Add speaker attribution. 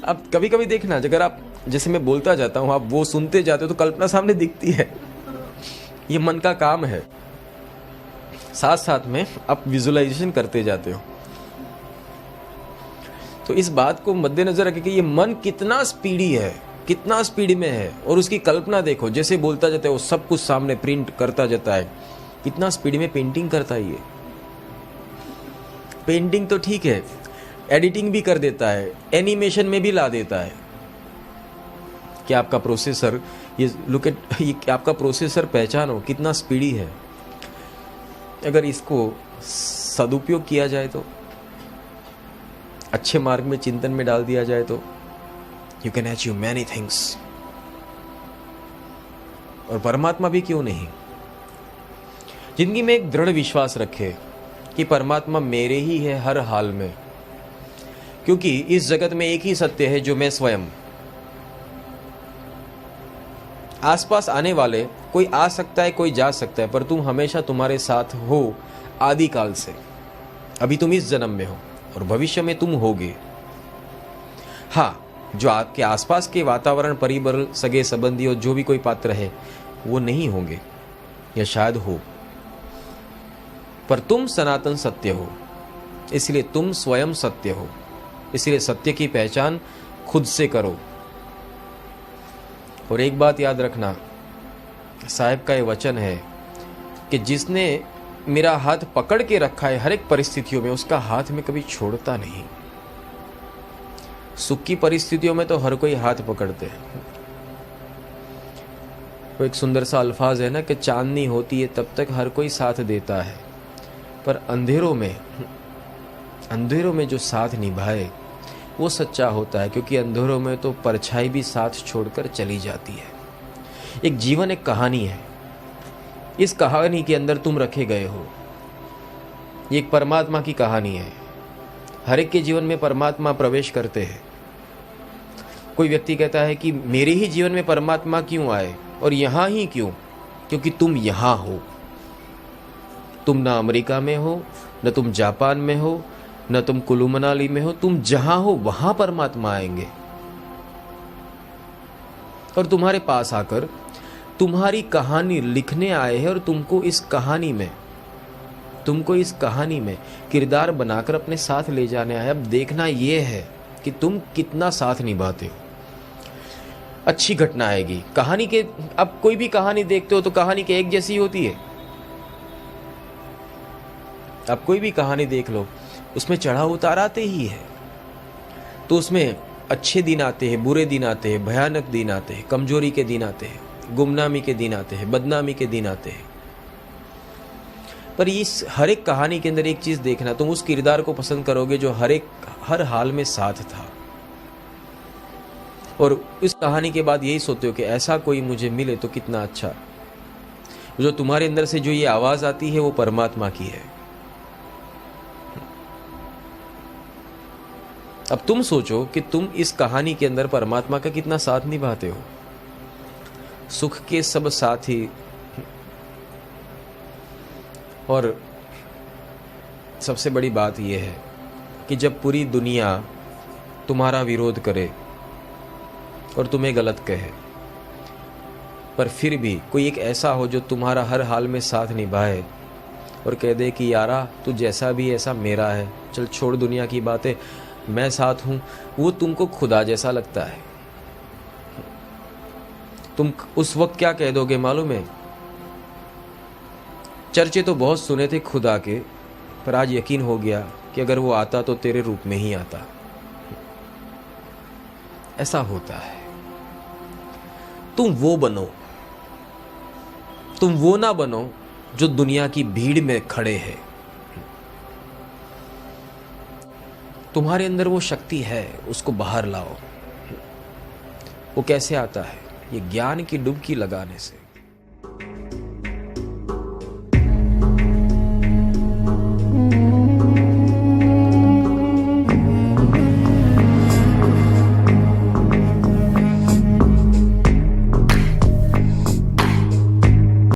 Speaker 1: अब कभी कभी देखना, अगर आप, जैसे मैं बोलता जाता हूँ, आप वो सुनते जाते हो तो कल्पना सामने दिखती है। ये मन का काम है, साथ साथ में आप विजुअलाइजेशन करते जाते हो। तो इस बात को मद्देनजर रखें कि ये मन कितना स्पीडी है, कितना स्पीड में है, और उसकी कल्पना देखो, जैसे बोलता जाता है वो सब कुछ सामने प्रिंट करता जाता है। कितना स्पीड में पेंटिंग करता है ये। पेंटिंग तो ठीक है, एडिटिंग भी कर देता है, एनिमेशन में भी ला देता है। क्या आपका प्रोसेसर, ये लुक एट, ये आपका प्रोसेसर पहचानो कितना स्पीडी है। अगर इसको सदुपयोग किया जाए तो, अच्छे मार्ग में, चिंतन में डाल दिया जाए तो you can achieve many things. और परमात्मा भी क्यों नहीं। जिंदगी में एक दृढ़ विश्वास रखे कि परमात्मा मेरे ही है हर हाल में, क्योंकि इस जगत में एक ही सत्य है जो मैं स्वयं। आसपास आने वाले कोई आ सकता है, कोई जा सकता है, पर तुम हमेशा तुम्हारे साथ हो आदिकाल से। अभी तुम इस जन्म में हो और भविष्य में तुम होगे। हाँ, जो आपके आसपास के वातावरण, परिबर, सगे संबंधी और जो भी कोई पात्र है वो नहीं होंगे या शायद हो, पर तुम सनातन सत्य हो, इसलिए तुम स्वयं सत्य हो। इसलिए सत्य की पहचान खुद से करो। और एक बात याद रखना, साहिब का ये वचन है कि जिसने मेरा हाथ पकड़ के रखा है हर एक परिस्थितियों में, उसका हाथ में कभी छोड़ता नहीं। सुख की परिस्थितियों में तो हर कोई हाथ पकड़ते हैं। तो एक सुंदर सा अल्फाज है ना कि चांदनी होती है तब तक हर कोई साथ देता है, पर अंधेरों में जो साथ निभाए वो सच्चा होता है, क्योंकि अंधेरों में तो परछाई भी साथ छोड़कर चली जाती है। एक जीवन एक कहानी है, इस कहानी के अंदर तुम रखे गए हो। ये एक परमात्मा की कहानी है। हर एक के जीवन में परमात्मा प्रवेश करते हैं। कोई व्यक्ति कहता है कि मेरे ही जीवन में परमात्मा क्यों आए, और यहां ही क्यों? क्योंकि तुम यहां हो। तुम ना अमेरिका में हो, न तुम जापान में हो, न तुम कुल्लू मनाली में हो। तुम जहां हो वहां परमात्मा आएंगे और तुम्हारे पास आकर तुम्हारी कहानी लिखने आए हैं, और तुमको इस कहानी में किरदार बनाकर अपने साथ ले जाने आए। अब देखना यह है कि तुम कितना साथ निभाते हो। अच्छी घटना आएगी कहानी के। अब कोई भी कहानी देखते हो तो कहानी के एक जैसी होती है। अब कोई भी कहानी देख लो, उसमें चढ़ाव उतार आते ही है। तो उसमें अच्छे दिन आते हैं, बुरे दिन आते हैं, भयानक दिन आते हैं, कमजोरी के दिन आते हैं, गुमनामी के दिन आते हैं, बदनामी के दिन आते हैं। पर इस हर एक कहानी के अंदर एक चीज देखना, तुम उस किरदार को पसंद करोगे जो हर हाल में साथ था। और इस कहानी के बाद यही सोचते हो कि ऐसा कोई मुझे मिले तो कितना अच्छा। जो तुम्हारे अंदर से जो ये आवाज आती है वो परमात्मा की है। अब तुम सोचो कि तुम इस कहानी के अंदर परमात्मा का कितना साथ निभाते हो। सुख के सब साथी, और सबसे बड़ी बात यह है कि जब पूरी दुनिया तुम्हारा विरोध करे और तुम्हें गलत कहे, पर फिर भी कोई एक ऐसा हो जो तुम्हारा हर हाल में साथ निभाए और कह दे कि यारा तू जैसा भी ऐसा मेरा है, चल छोड़ दुनिया की बातें, मैं साथ हूं, वो तुमको खुदा जैसा लगता है। तुम उस वक्त क्या कह दोगे मालूम है? चर्चे तो बहुत सुने थे खुदा के, पर आज यकीन हो गया कि अगर वो आता तो तेरे रूप में ही आता। ऐसा होता है। तुम वो बनो, तुम वो ना बनो जो दुनिया की भीड़ में खड़े हैं। तुम्हारे अंदर वो शक्ति है, उसको बाहर लाओ। वो कैसे आता है? ये ज्ञान की डुबकी लगाने से।